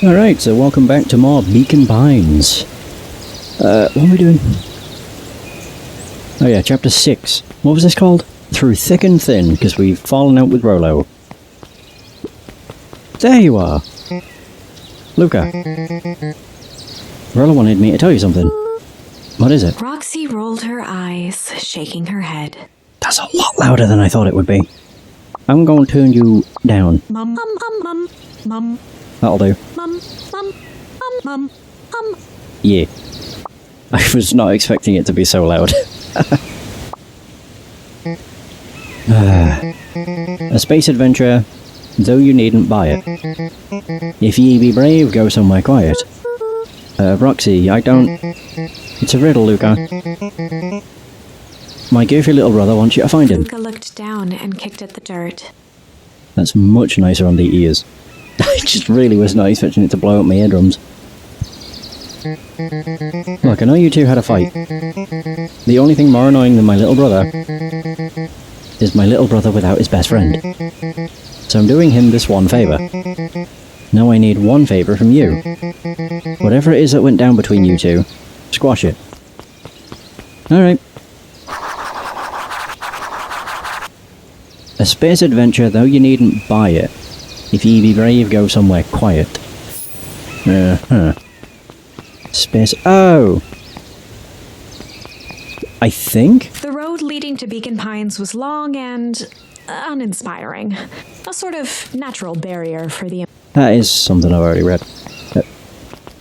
Alright, so welcome back to more Beacon Pines. What are we doing? Oh yeah, chapter 6. What was this called? Through Thick and Thin, because we've fallen out with Rollo. There you are! Luka. Rollo wanted me to tell you something. What is it? Roxy rolled her eyes, shaking her head. That's a lot louder than I thought it would be. I'm going to turn you down. Mum, mum, mum, mum, mum. That'll do. Mum, mum, mum, mum, mum. Yeah. I was not expecting it to be so loud. A space adventure, though you needn't buy it. If ye be brave, go somewhere quiet. Roxy, I don't... It's a riddle, Luka. My goofy little brother wants you to find him. Luka looked down and kicked at the dirt. That's much nicer on the ears. I just really was not expecting it to blow up my eardrums. Look, I know you two had a fight. The only thing more annoying than my little brother is my little brother without his best friend. So I'm doing him this one favour. Now I need one favour from you. Whatever it is that went down between you two, squash it. Alright. A space adventure, though you needn't buy it. If ye be brave, go somewhere quiet. Space... Oh! I think? The road leading to Beacon Pines was long and uninspiring. A sort of natural barrier for the... That is something I've already read.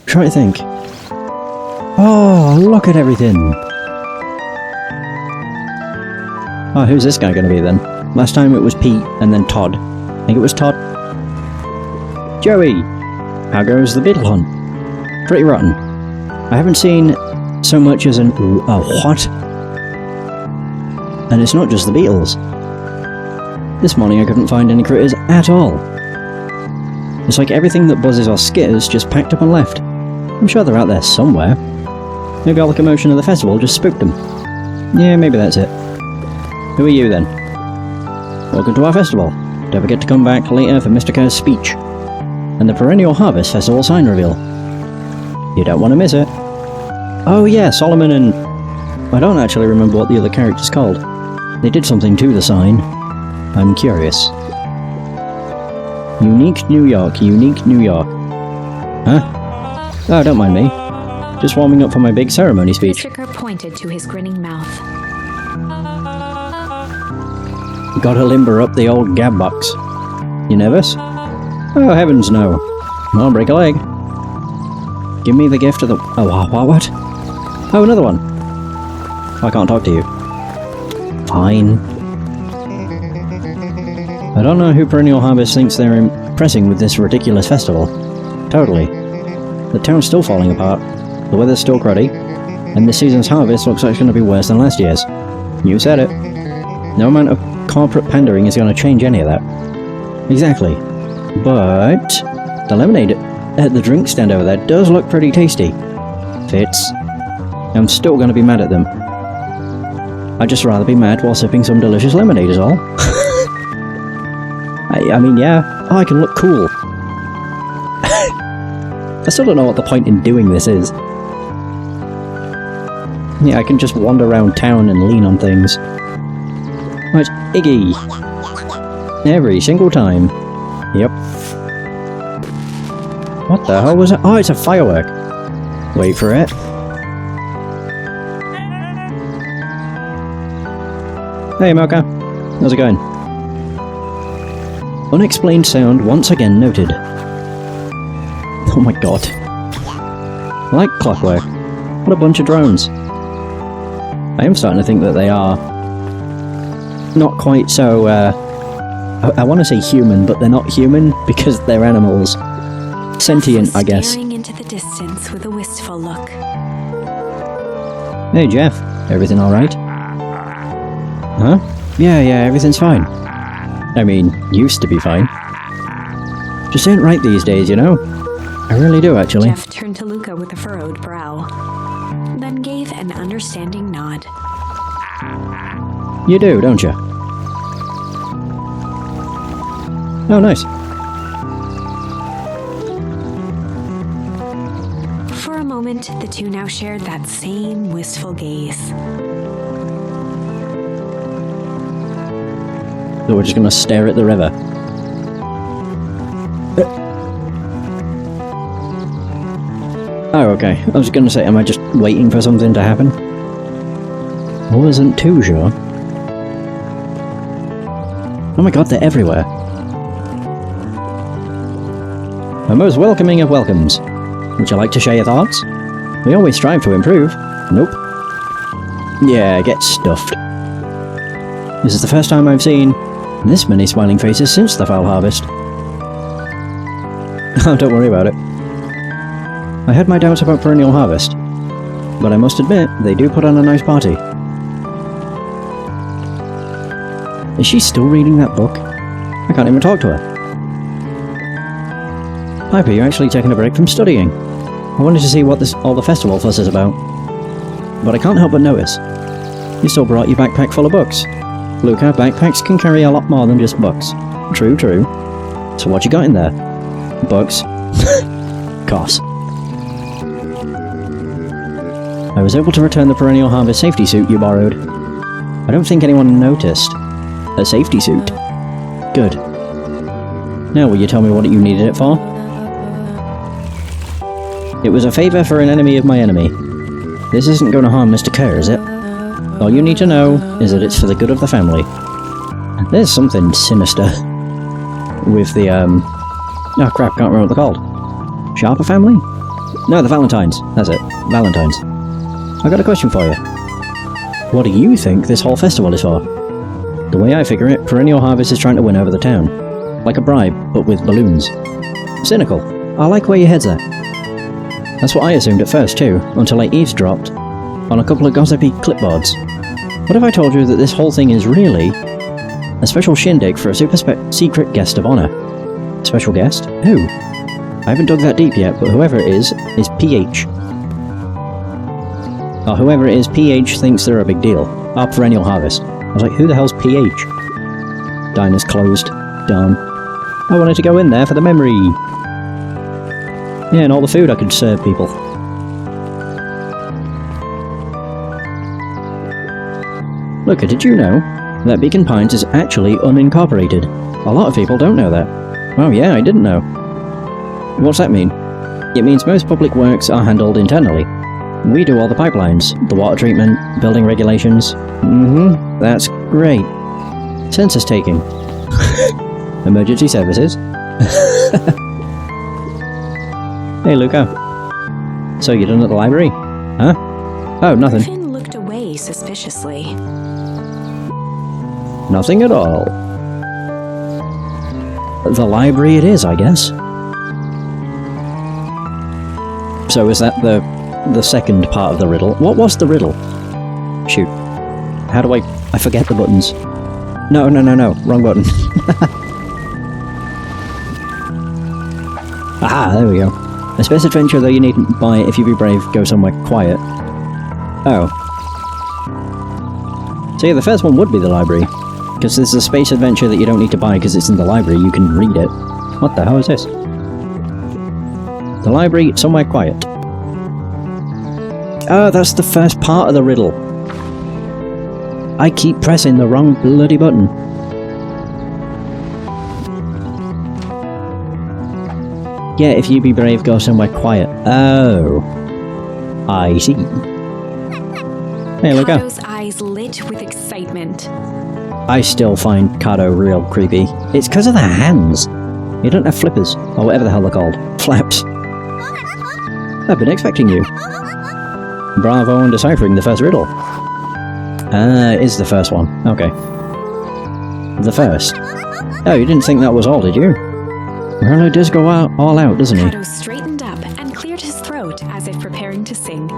Try to think. Oh, look at everything! Oh, who's this guy gonna be then? Last time it was Pete, and then Todd. I think it was Todd. Joey! How goes the beetle hunt? Pretty rotten. I haven't seen so much as a what? And it's not just the beetles. This morning I couldn't find any critters at all. It's like everything that buzzes or skitters just packed up and left. I'm sure they're out there somewhere. Maybe all the commotion of the festival just spooked them. Yeah, maybe that's it. Who are you then? Welcome to our festival. Don't forget to come back later for Mr. Kerr's speech. And the Perennial Harvest Festival sign reveal. You don't want to miss it. Oh yeah, Solomon and... I don't actually remember what the other character's called. They did something to the sign. I'm curious. Unique New York, unique New York. Huh? Oh, don't mind me. Just warming up for my big ceremony speech. Mr. Kerr pointed to his grinning mouth. Gotta limber up the old gab box. You nervous? Oh, heavens no. I'll break a leg. Give me the gift of the... Oh, what? Oh, another one. I can't talk to you. Fine. I don't know who Perennial Harvest thinks they're impressing with this ridiculous festival. Totally. The town's still falling apart. The weather's still cruddy. And this season's harvest looks like it's going to be worse than last year's. You said it. No amount of corporate pandering is going to change any of that. Exactly. But the lemonade at the drink stand over there does look pretty tasty. Fits. I'm still going to be mad at them. I'd just rather be mad while sipping some delicious lemonade is all. I mean, yeah. Oh, I can look cool. I still don't know what the point in doing this is. Yeah, I can just wander around town and lean on things. Right, Iggy. Every single time. Yep. What the hell was that? Oh, it's a firework. Wait for it. Hey, Mocha. How's it going? Unexplained sound once again noted. Oh my god. Like clockwork. What a bunch of drones. I am starting to think that they are not quite so, I want to say human, but they're not human because they're animals. Sentient, I guess. Staring into the distance with a wistful look. Hey, Jeff. Everything alright? Huh? Yeah, everything's fine. I mean, used to be fine. Just ain't right these days, you know? I really do, actually. Jeff turned to Luka with a furrowed brow, then gave an understanding nod. You do, don't you? Oh, nice. For a moment, the two now shared that same wistful gaze. So we're just gonna stare at the river. Oh, okay. I was gonna say, am I just waiting for something to happen? Wasn't too sure. Oh my god, they're everywhere. A most welcoming of welcomes. Would you like to share your thoughts? We always strive to improve. Nope. Yeah, get stuffed. This is the first time I've seen this many smiling faces since the fowl harvest. Oh, don't worry about it. I had my doubts about perennial harvest, but I must admit, they do put on a nice party. Is she still reading that book? I can't even talk to her. Piper, you're actually taking a break from studying. I wanted to see what all the festival fuss is about. But I can't help but notice. You still brought your backpack full of books. Luka, backpacks can carry a lot more than just books. True, true. So what you got in there? Books? Course. I was able to return the perennial harvest safety suit you borrowed. I don't think anyone noticed. A safety suit. Good. Now will you tell me what you needed it for? It was a favour for an enemy of my enemy. This isn't going to harm Mr. Kerr, is it? All you need to know is that it's for the good of the family. There's something sinister with the, oh crap, can't remember what they're called. Sharper family? No, the Valentines. That's it. Valentines. I got a question for you. What do you think this whole festival is for? The way I figure it, Perennial Harvest is trying to win over the town. Like a bribe, but with balloons. Cynical. I like where your head's at. That's what I assumed at first too, until I eavesdropped on a couple of gossipy clipboards. What if I told you that this whole thing is really a special shindig for a super secret guest of honor? Special guest? Who? I haven't dug that deep yet, but whoever it is PH. Or whoever it is, PH thinks they're a big deal. Our Perennial Harvest. I was like, who the hell's PH? Diner's closed. Darn. I wanted to go in there for the memory. Yeah, and all the food I could serve people. Luka, did you know that Beacon Pines is actually unincorporated? A lot of people don't know that. Oh yeah, I didn't know. What's that mean? It means most public works are handled internally. We do all the pipelines, the water treatment, building regulations. That's great. Census taking. Emergency services. Hey, Luka. So you're done at the library? Huh? Oh, nothing. Finn looked away suspiciously. Nothing at all. The library it is, I guess. So is that the second part of the riddle? What was the riddle? Shoot. How do I forget the buttons. No, wrong button. Aha, there we go. A space adventure, though you needn't buy it if you be brave, go somewhere quiet. Oh. So yeah, the first one would be the library. Because there's a space adventure that you don't need to buy because it's in the library, you can read it. What the hell is this? The library, somewhere quiet. Oh, that's the first part of the riddle. I keep pressing the wrong bloody button. Yeah, if you be brave, go somewhere quiet. Oh. I see. Hey, look out. Kado's eyes lit with excitement. I still find Kado real creepy. It's because of the hands. You don't have flippers, or whatever the hell they're called. Flaps. I've been expecting you. Bravo on deciphering the first riddle. It is the first one. Okay. The first. Oh, you didn't think that was all, did you? Well, it does go all out, doesn't he? Kado straightened up and cleared his throat as if preparing to sing.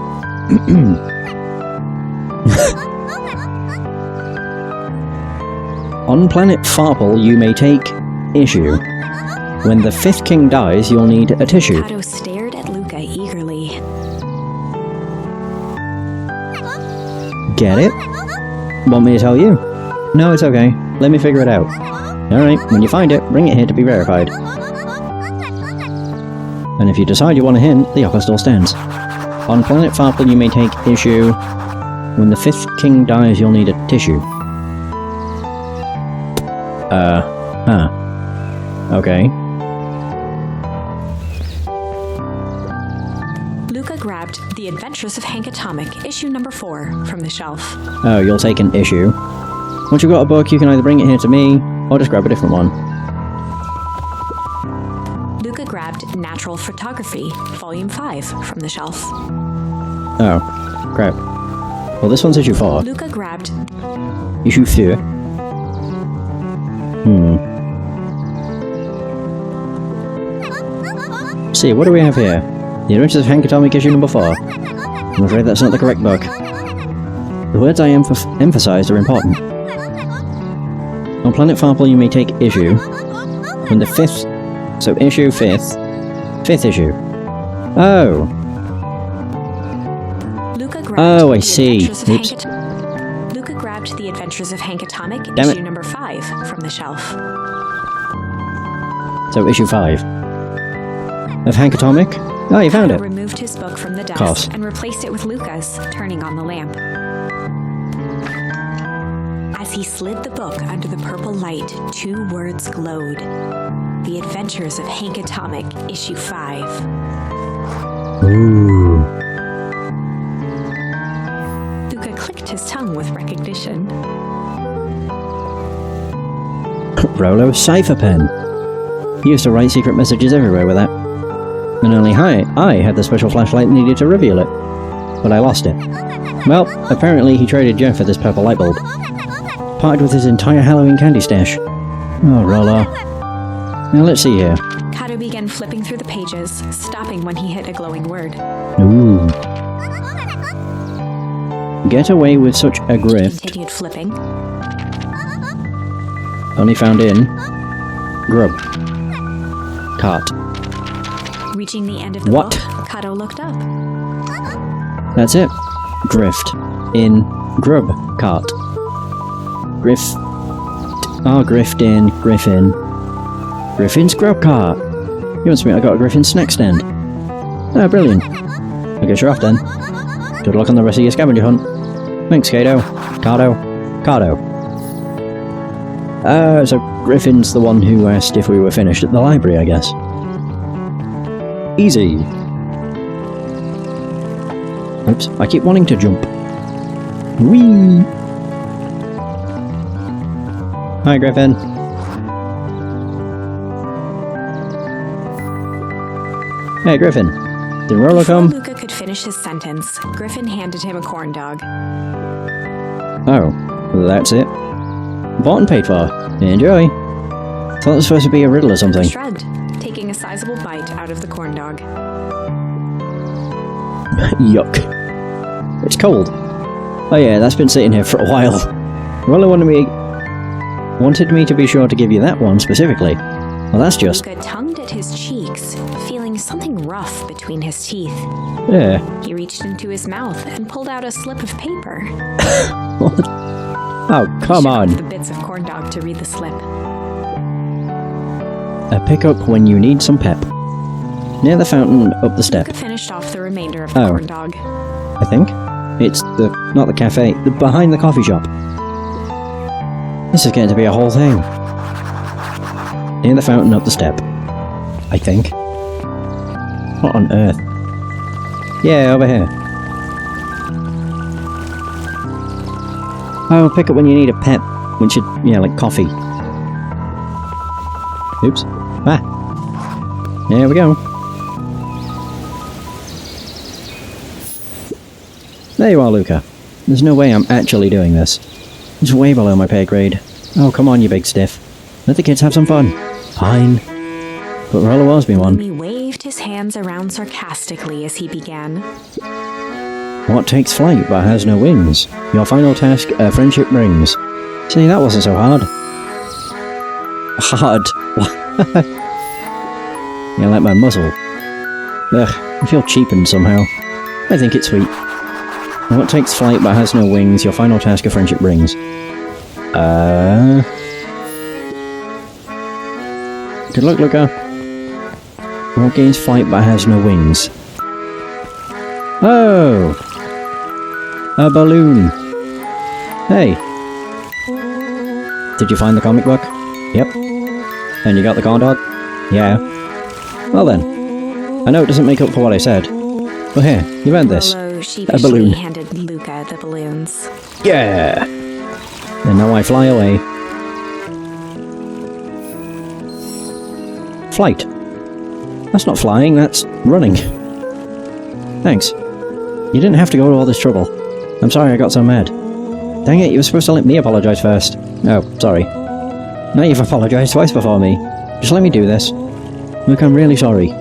On planet Farple, you may take issue. When the fifth king dies, you'll need a tissue. Kado stared at Luka eagerly. Get it? Want me to tell you? No, it's okay. Let me figure it out. Alright, when you find it, bring it here to be verified. And if you decide you want a hint, the offer still stands. On planet Farple, you may take issue. When the 5th king dies, you'll need a tissue. Okay. Luka grabbed The Adventures of Hank Atomic, issue number 4, from the shelf. Oh, you'll take an issue. Once you've got a book, you can either bring it here to me, or just grab a different one. Luka grabbed Natural Photography, volume 5, from the shelf. Oh, crap. Well, this one's issue 4. Luka grabbed Issue 4. See, what do we have here? The Adventures of Hank Atomic, issue number 4. I'm afraid that's not the correct book. The words I emphasized are important. On planet Farple, you may take issue. When the 5th... So, issue 5th. 5th issue. Oh. Luka grabbed Oh, I The see. Adventures of Oops. Luka grabbed The Adventures of Hank Atomic, Damn it. issue number 5, from the shelf. So, issue 5. Of Hank Atomic? Oh, you found it. Removed his book from the desk Course. and replaced it with Luka's, turning on the lamp. As he slid the book under the purple light, 2 words glowed. The Adventures of Hank Atomic, issue 5. Ooh. Luka clicked his tongue with recognition. Rolo's cipher pen. He used to write secret messages everywhere with that. And only I had the special flashlight needed to reveal it. But I lost it. Well, apparently he traded Jeff for this purple light bulb. Parted with his entire Halloween candy stash. Oh, Rolo. Now let's see here. Kato began flipping through the pages, stopping when he hit a glowing word. Ooh. Get away with such a grift. Continued flipping. Only found in... Grub. Cart. Reaching the end of the What? book, Kato looked up. That's it. Grift. In grub cart. Grift. Oh, grift in. Griffin. Griffin's grub cart. You must admit I got a Griffin snack stand. Oh, brilliant. I guess you're off then. Good luck on the rest of your scavenger hunt. Thanks, Kato. Cardo. Cardo. So Griffin's the one who asked if we were finished at the library, I guess. Easy. Oops, I keep wanting to jump. Whee! Hi, Griffin. Hey, Griffin. Did Rolo Before come? Luka could finish his sentence, Griffin handed him a corn dog. Oh, that's it. Bought and paid for. Enjoy. Thought it was supposed to be a riddle or something. Shrugged, taking a sizable bite out of the corn dog. Yuck. It's cold. Oh yeah, that's been sitting here for a while. Rolo wanted me to be sure to give you that one specifically. Well, that's just... Luka tongued at his cheeks, feeling something rough between his teeth. Yeah. He reached into his mouth and pulled out a slip of paper. What? Oh, come Shook off on. the bits of corn dog to read the slip. A pickup when you need some pep. Near the fountain, up the step. Luka finished off the remainder of the Oh. corn dog. I think. It's not the cafe, behind the coffee shop. This is getting to be a whole thing. Near the fountain, up the step. I think. What on earth? Yeah, over here. Oh, pick up when you need a pep. Which should, yeah, like coffee. Oops. Ah. There we go. There you are, Luka. There's no way I'm actually doing this. It's way below my pay grade. Oh, come on, you big stiff. Let the kids have some fun. Fine. But Rolo owes me one. He waved his hands around sarcastically as he began. What takes flight but has no wings? Your final task, a friendship brings. See, that wasn't so hard. Hard? Yeah, like my muzzle. Ugh, I feel cheapened somehow. I think it's sweet. What takes flight but has no wings? Your final task, a friendship brings. Good luck, Luka. What gains flight but has no wings? Oh! A balloon! Hey! Did you find the comic book? Yep. And you got the corn dog? Yeah. Well then. I know it doesn't make up for what I said. But here, you earned this. Rollo A sheepishly balloon. handed Luka the balloons. Yeah! And now I fly away. Flight. That's not flying, that's running. Thanks. You didn't have to go to all this trouble. I'm sorry I got so mad. Dang it, you were supposed to let me apologize first. Oh, sorry. Now you've apologized twice before me. Just let me do this. Look, I'm really sorry.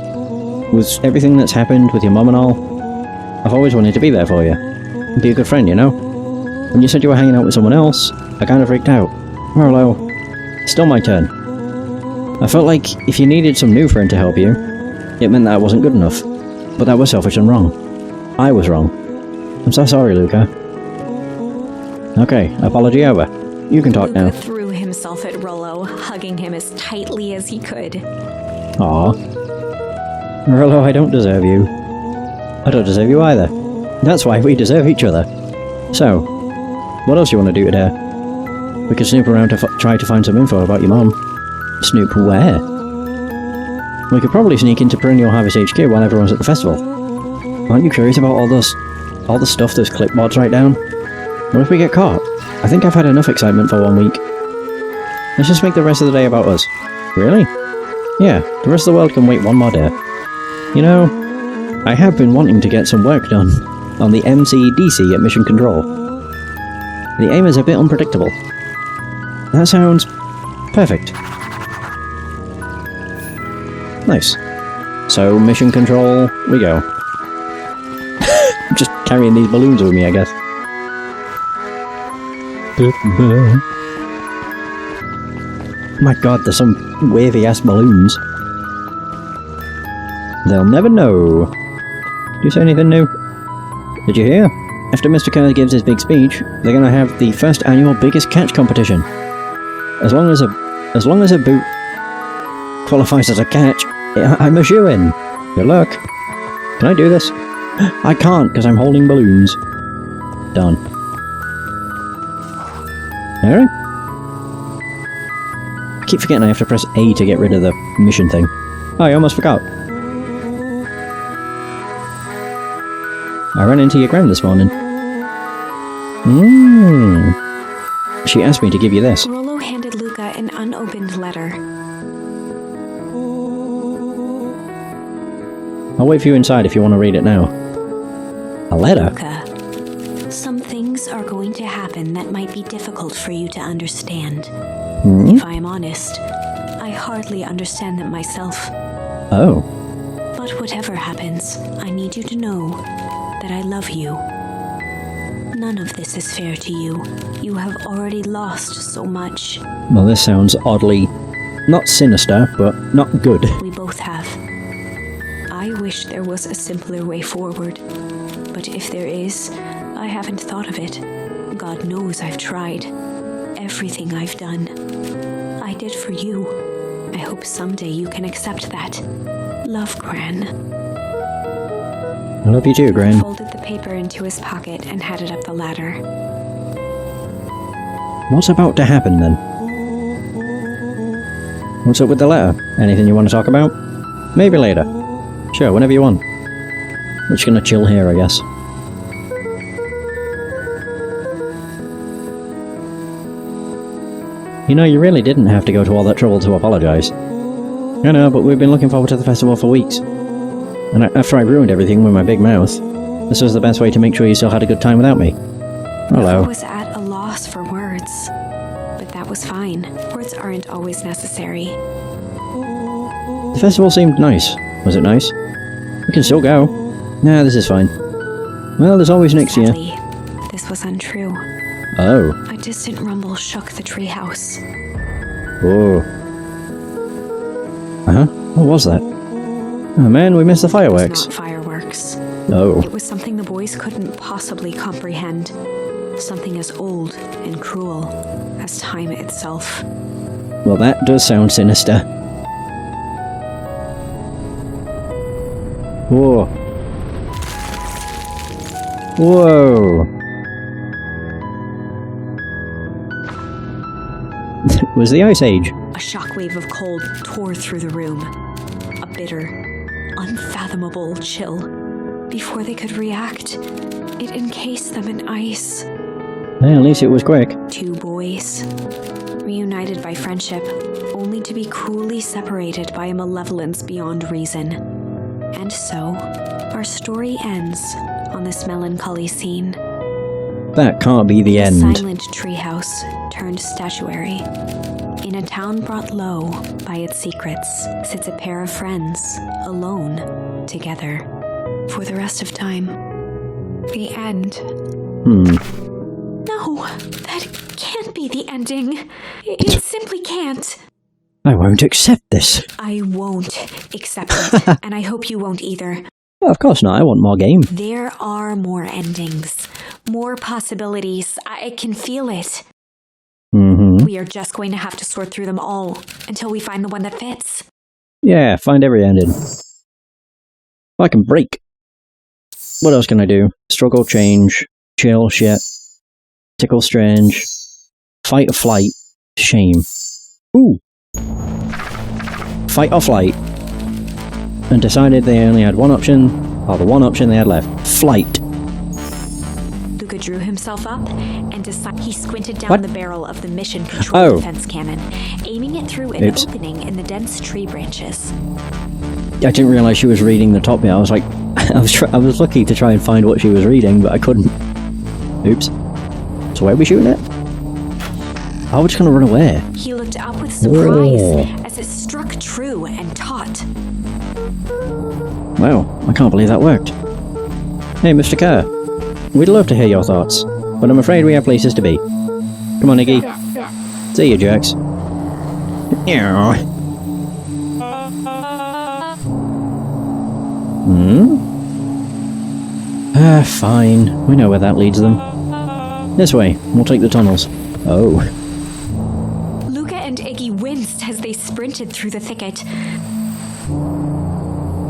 With everything that's happened with your mum and all, I've always wanted to be there for you. Be a good friend, you know? When you said you were hanging out with someone else, I kind of freaked out. Hello. Still my turn. I felt like if you needed some new friend to help you, it meant that I wasn't good enough. But that was selfish and wrong. I was wrong. I'm so sorry, Luka. Okay, apology over. You can talk now. Luka threw himself at Rollo, hugging him as tightly as he could. Aw. Rollo, I don't deserve you. I don't deserve you either. That's why we deserve each other. So, what else do you want to do today? We could snoop around to try to find some info about your mom. Snoop where? We could probably sneak into Perennial Harvest HQ while everyone's at the festival. Aren't you curious about all the stuff those clipboards write down? What if we get caught? I think I've had enough excitement for 1 week. Let's just make the rest of the day about us. Really? Yeah, the rest of the world can wait one more day. You know, I have been wanting to get some work done on the MCDC at Mission Control. The aim is a bit unpredictable. That sounds perfect. Nice. So, Mission Control, we go. Just carrying these balloons with me, I guess. My god, there's some wavy-ass balloons. They'll never know. Did you say anything new? Did you hear? After Mr. Kerr gives his big speech, they're gonna have the first annual biggest catch competition. As long as a boot qualifies as a catch, I'm a shoo-in. Good luck. Can I do this? I can't, because I'm holding balloons. Done. Alright. I keep forgetting I have to press A to get rid of the mission thing. Oh, I almost forgot. I ran into your gran this morning. She asked me to give you this. Rollo handed Luka an unopened letter. I'll wait for you inside if you want to read it now. A letter? Luka, some things are going to happen that might be difficult for you to understand. If I am honest, I hardly understand them myself. Oh. But whatever happens, I need you to know that I love you. None of this is fair to you. You have already lost so much. Well, this sounds oddly... not sinister, but not good. We both have. I wish there was a simpler way forward. But if there is, I haven't thought of it. God knows I've tried. Everything I've done, I did for you. I hope someday you can accept that. Love, Gran. I love you too, He Gran. folded the paper into his pocket and headed up the ladder. What's about to happen, then? What's up with the letter? Anything you want to talk about? Maybe later. Sure, whenever you want. We're just gonna chill here, I guess. You know, you really didn't have to go to all that trouble to apologize. I know, but we've been looking forward to the festival for weeks. And after I ruined everything with my big mouth, this was the best way to make sure you still had a good time without me. Hello. I was at a loss for words. But that was fine. Words aren't always necessary. The festival seemed nice. Was it nice? We can still go. Nah, this is fine. Well, there's always next year. Sadly, this was untrue. Oh. A distant rumble shook the treehouse. Whoa. Uh-huh. What was that? Oh man, we missed the It fireworks. was not fireworks. Oh. It was something the boys couldn't possibly comprehend. Something as old and cruel as time itself. Well, that does sound sinister. Whoa. Whoa. It was the Ice Age. A shockwave of cold tore through the room. A bitter, unfathomable chill. Before they could react, it encased them in ice. Well, at least it was quick. Two boys, reunited by friendship, only to be cruelly separated by a malevolence beyond reason. And so, our story ends on this melancholy scene. That can't be the end. A silent treehouse turned statuary. In a town brought low by its secrets sits a pair of friends, alone, together, for the rest of time. The end. No, that can't be the ending. It simply can't. I won't accept this. I won't accept it, and I hope you won't either. Well, of course not. I want more game. There are more endings, more possibilities. I can feel it. We are just going to have to sort through them all until we find the one that fits. Yeah, find every ending. I can break. What else can I do? Struggle, change, chill, shit, tickle, strange, fight or flight, shame. Ooh! Fight or flight. And decided they only had one option, or the one option they had left. Flight. Luka drew himself up and decided he squinted down the barrel of the mission control defense cannon, aiming it through an opening in the dense tree branches. I didn't realize she was reading the top bit. I was like, I was lucky to try and find what she was reading, but I couldn't. Oops. So where are we shooting it? Oh, we're just gonna run away. He looked up with surprise as it struck true and taut. Wow, I can't believe that worked. Hey, Mr. Kerr. We'd love to hear your thoughts, but I'm afraid we have places to be. Come on, Iggy. See you, jerks. Fine. We know where that leads them. This way. We'll take the tunnels. Oh. Luka and Iggy winced as they sprinted through the thicket.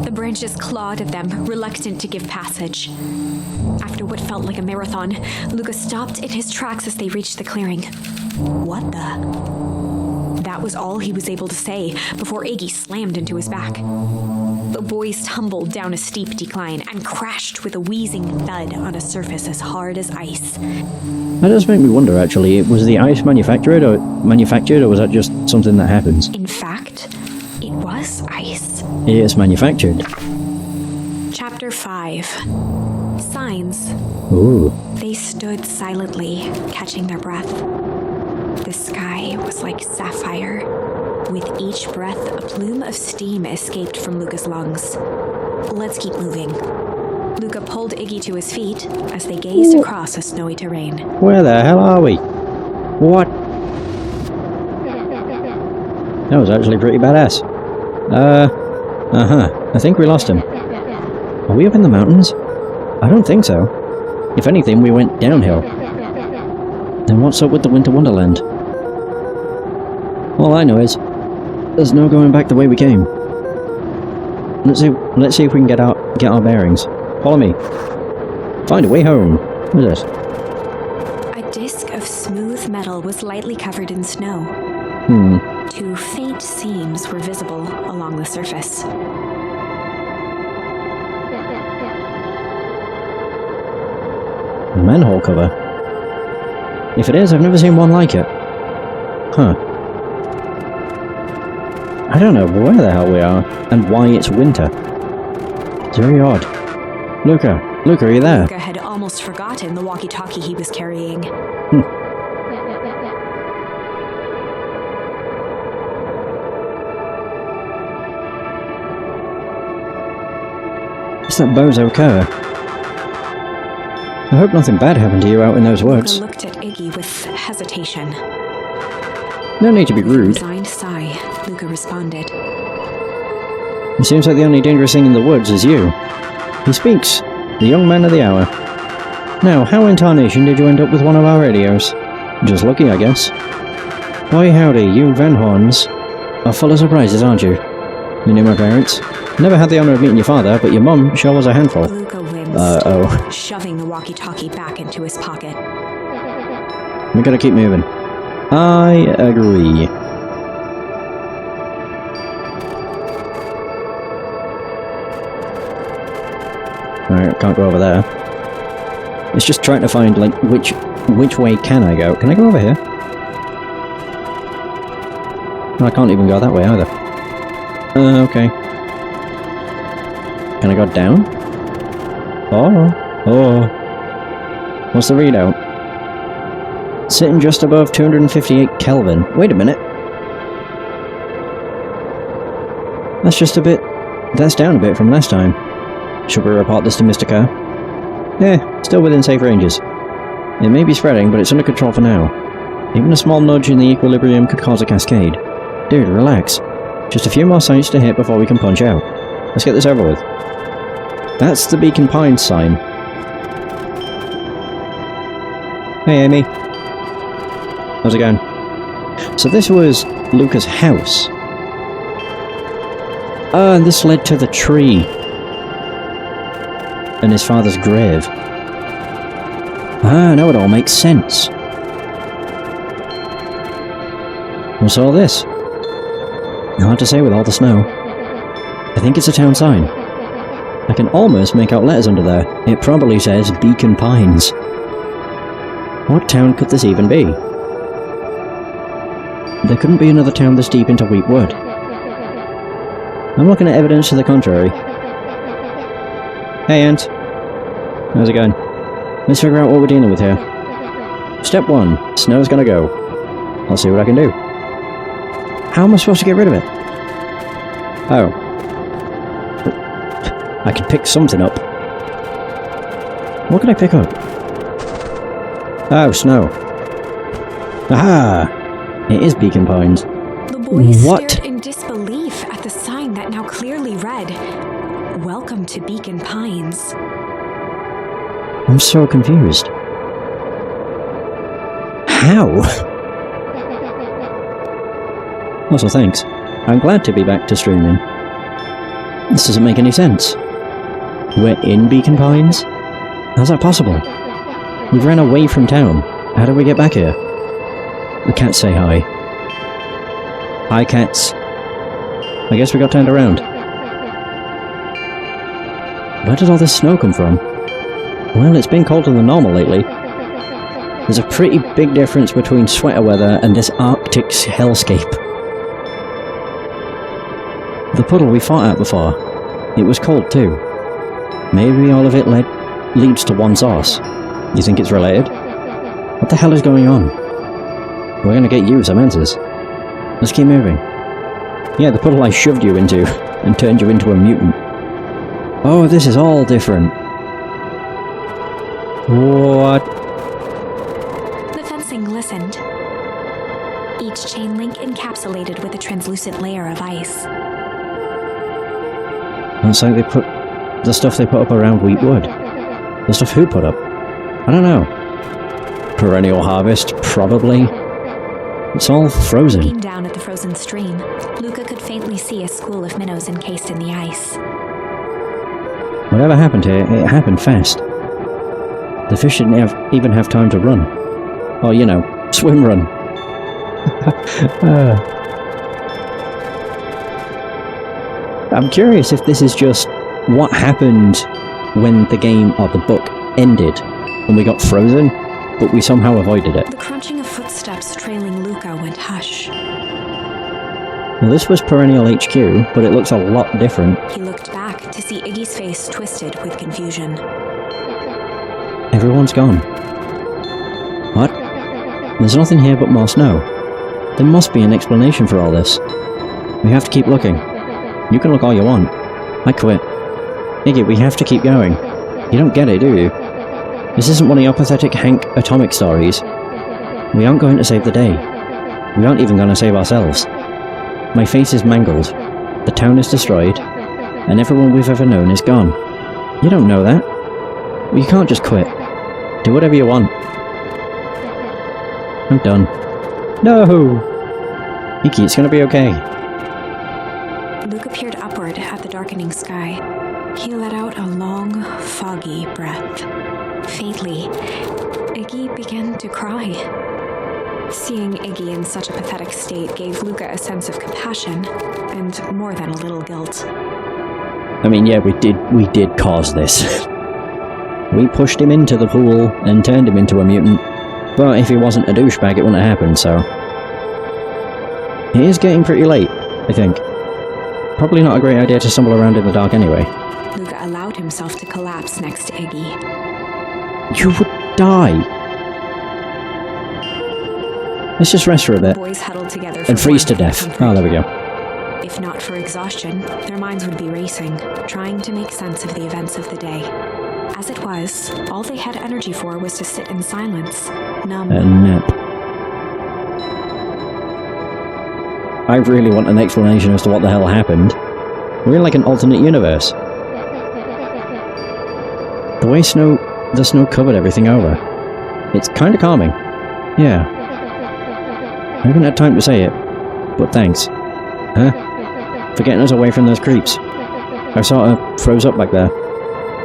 The branches clawed at them, reluctant to give passage. After what felt like a marathon, Luka stopped in his tracks as they reached the clearing. What the? That was all he was able to say before Iggy slammed into his back. The boys tumbled down a steep decline and crashed with a wheezing thud on a surface as hard as ice. That does make me wonder, actually. Was the ice manufactured, or was that just something that happens? In fact, it was ice. It is manufactured. Chapter 5. Signs. Ooh. They stood silently, catching their breath. The sky was like sapphire. With each breath, a plume of steam escaped from Luka's lungs. Let's keep moving. Luka pulled Iggy to his feet as they gazed across a snowy terrain. Where the hell are we? What? That was actually pretty badass. I think we lost him. Are we up in the mountains? I don't think so. If anything, we went downhill. Then what's up with the Winter Wonderland? All I know is, there's no going back the way we came. Let's see if we can get our bearings. Follow me. Find a way home. What is this? A disc of smooth metal was lightly covered in snow. Two faint seams were visible along the surface. A manhole cover. If it is, I've never seen one like it. Huh. I don't know where the hell we are, and why it's winter. It's very odd. Luka, are you there? Luka had almost forgotten the walkie-talkie he was carrying. It's that bozo Kerr. I hope nothing bad happened to you out in those woods. Luka looked at Iggy with hesitation. No need to be With a rude. resigned sigh, Luka responded. It seems like the only dangerous thing in the woods is you. He speaks. The young man of the hour. Now, how in tarnation did you end up with one of our radios? Just lucky, I guess. Boy howdy, you Van Horns are full of surprises, aren't you? You knew my parents? Never had the honour of meeting your father, but your mum sure was a handful. Luka winced, oh. shoving the walkie-talkie back into his pocket. We gotta keep moving. I agree. Alright, can't go over there. It's just trying to find, like, which way can I go? Can I go over here? No, I can't even go that way either. Okay. Can I go down? Oh. What's the readout? Sitting just above 258 Kelvin. Wait a minute. That's down a bit from last time. Should we report this to Mr. Kerr? Yeah, still within safe ranges. It may be spreading, but it's under control for now. Even a small nudge in the equilibrium could cause a cascade. Dude, relax. Just a few more sites to hit before we can punch out. Let's get this over with. That's the Beacon Pines sign. Hey, Amy. How's it going? So this was Luka's house. And this led to the tree. And his father's grave. Ah, now it all makes sense. What's all this? Hard to say with all the snow. I think it's a town sign. I can almost make out letters under there. It probably says Beacon Pines. What town could this even be? There couldn't be another town this deep into Wheat Wood. I'm looking at evidence to the contrary. Hey, Ant. How's it going? Let's figure out what we're dealing with here. Step 1. Snow's gonna go. I'll see what I can do. How am I supposed to get rid of it? Oh. I can pick something up. What can I pick up? Oh, snow. Aha! It is Beacon Pines. The boys What? stared in disbelief at the sign that now clearly read, "Welcome to Beacon Pines." I'm so confused. How? Also, thanks. I'm glad to be back to streaming. This doesn't make any sense. We're in Beacon Pines? How's that possible? We ran away from town. How did we get back here? The cats say hi. Hi, cats. I guess we got turned around. Where did all this snow come from? Well, it's been colder than normal lately. There's a pretty big difference between sweater weather and this Arctic hellscape. The puddle we fought at before, it was cold too. Maybe all of it leads to one source. You think it's related? What the hell is going on? We're gonna get you some answers. Let's keep moving. Yeah, the puddle I shoved you into and turned you into a mutant. Oh, this is all different. What? The fencing glistened. Each chain link encapsulated with a translucent layer of ice. Looks like they put the stuff they put up around Wheat Wood. The stuff who put up? I don't know. Perennial harvest, probably. It's all frozen. Looking down at the frozen stream, Luka could faintly see a school of minnows encased in the ice. Whatever happened here, it happened fast. The fish didn't even have time to run. Or, you know, swim run. I'm curious if this is just what happened when the game or the book ended and we got frozen, but we somehow avoided it. The crunching of footsteps trailing Luka went hush. Well, this was Perennial HQ, but it looks a lot different. He looked back to see Iggy's face twisted with confusion. Everyone's gone. What? There's nothing here but more snow. There must be an explanation for all this. We have to keep looking. You can look all you want. I quit. Iggy, we have to keep going. You don't get it, do you? This isn't one of your pathetic Hank Atomic stories. We aren't going to save the day. We aren't even going to save ourselves. My face is mangled. The town is destroyed. And everyone we've ever known is gone. You don't know that. You can't just quit. Do whatever you want. I'm done. No! Iggy, it's gonna be okay. Luka peered darkening sky. He let out a long, foggy breath. Faintly, Iggy began to cry. Seeing Iggy in such a pathetic state gave Luka a sense of compassion, and more than a little guilt. I mean, yeah, we did cause this. We pushed him into the pool and turned him into a mutant, but if he wasn't a douchebag it wouldn't have happened, so... It is getting pretty late, I think. Probably not a great idea to stumble around in the dark anyway. Luka allowed himself to collapse next to Iggy. You would die! Let's just rest for a bit. The boys huddled together for And freeze to warmth and death. comfort. Oh, there we go. If not for exhaustion, their minds would be racing, trying to make sense of the events of the day. As it was, all they had energy for was to sit in silence, numb. A nap. I really want an explanation as to what the hell happened. We're in like an alternate universe. The way the snow covered everything over. It's kinda calming. Yeah. I haven't had time to say it, but thanks. Huh? For getting us away from those creeps. I sort of froze up back there.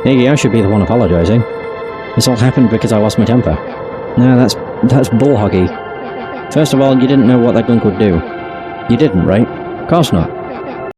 Iggy, I should be the one apologising. This all happened because I lost my temper. No, that's bull hoggy. First of all, you didn't know what that gunk would do. You didn't, right? Of course not.